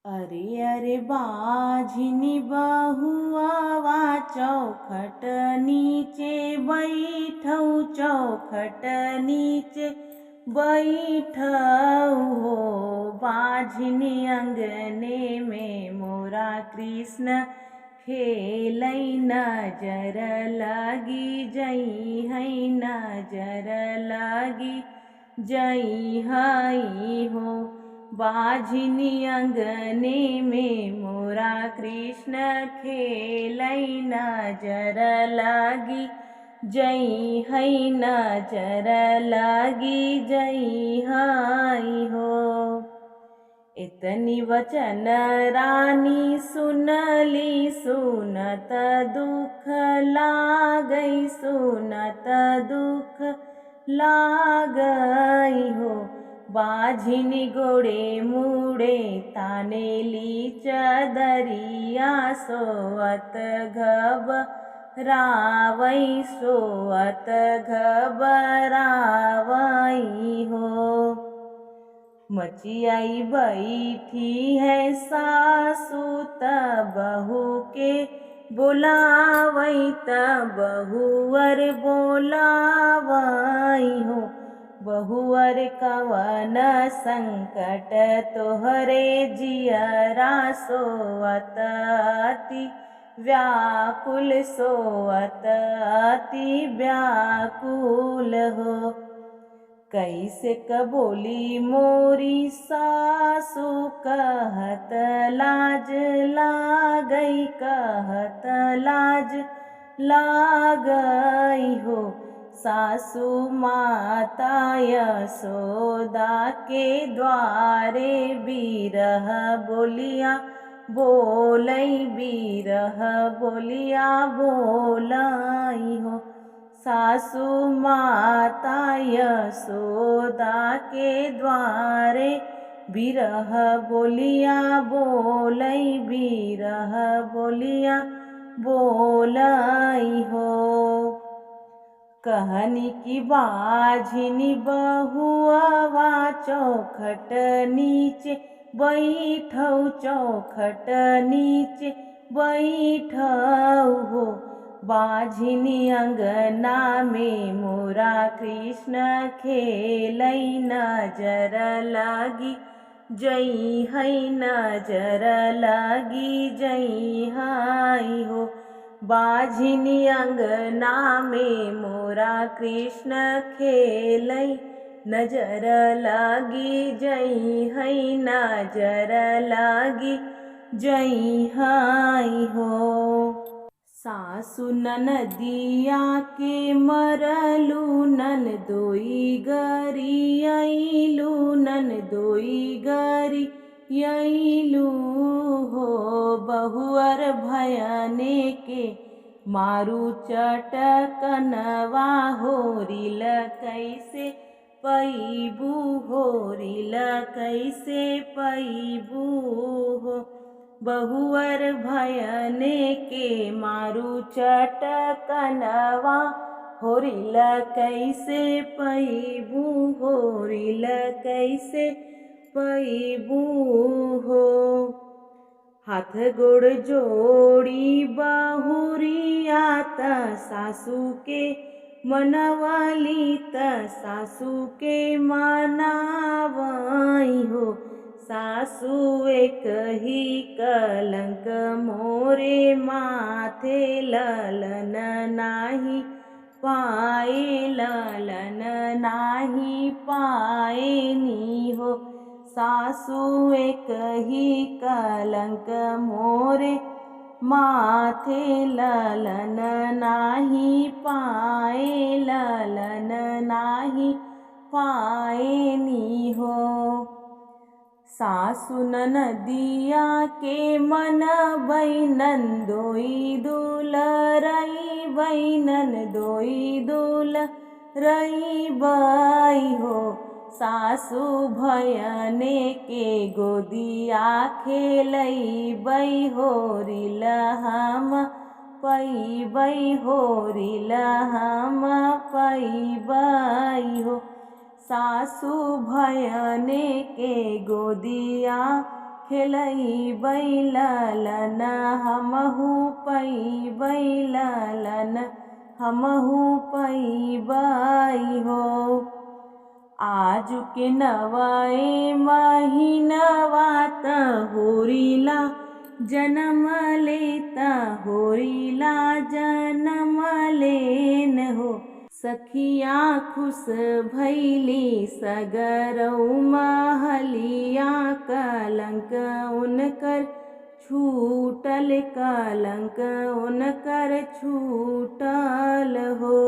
अरे अरे बाझिनी बहुआ चौखट नीचे बैठौ चौखट नीचे बैठौ हो। बाझिनी अंगने में मोरा कृष्ण खेलै नजर लगी जई है नजर लगी जई हई हो। बाझिनी अंगने में मोरा कृष्ण खेलै नजर लगी जई है नजर लगी जई हई हो। इतनी वचन रानी सुनली सुनत दुख लागई सुनत दुख लागई हो। बाझिनी गोड़े मुड़े तानेली चदरिया सोअत घबरावई सोअत घबरावई हो। मचियाई बैठी है सासू त बहू के बोलावई त बहुअर बोलावई हो। बहुअर कवन संकट तोहरे जियरा सोअत अति व्याकुल सोअत अति व्याकुल हो। कैसे कबोली मोरी सासू कहत लाज लागई कहत लाज लागई हो। सासू माता यशोदा के द्वारे बिरह बोलिया बोलई बिरह बोलिया बोलई हो। सासू माता यशोदा के द्वारे बिरह बोलिया बोलई बिरह बोलिया बोलई हो। कहनी की बाझिनी बहुआ चौखट नीचे बैठौ चौखट नीचे बैठौ हो। बाझिनी अंगना में मोरा कृष्ण खेलै नजर लगी जई है नजर लगी जई हई हो। बाझिनी अंगना में मोरा कृष्ण खेलै नजर लगी जई है नजर लगी जई हई हो। सासु ननदिया के मरलू ननदोई गरी अइलू ननदोई गरी अइलू हो। बहुअर भयने के मारू चटकनवा होरिल कैसे पैबू होरिल कैसे पैबू हो। बहुअर भयने के मारू चटकनवा होरिल कैसे पैबू होरिल कैसे पैबू हो। हाथ गोड़ जोड़ी बहुरिया त सासू के मनवाली त सासू के मनावई हो। सासू एक ही कलंक मोरे माथे ललन नाही पाए ललन नाही पाए नी हो। सासू एक ही कलंक मोरे माथे ललन नाही पाए ललन नाही पाए नी हो। सासु ननदिया के मन ननदोई दुलरई ननदोई दुलरई बई हो। सासु भयने के गोदिया खेलई बई होरिल हम पैबई होरिल हम पैबई हो। सासू भयने के गोदिया खेलैबै लालन हमहु पैबै लालन हमहु पैबै हो। आजु के नवाए महीनवा त होरिला जनम लेता होरिला जनम लेन हो। सखिया खुश भैली सगरौ महलिया कलंक उनकर छूटल कलंक उनकर छूटल हो।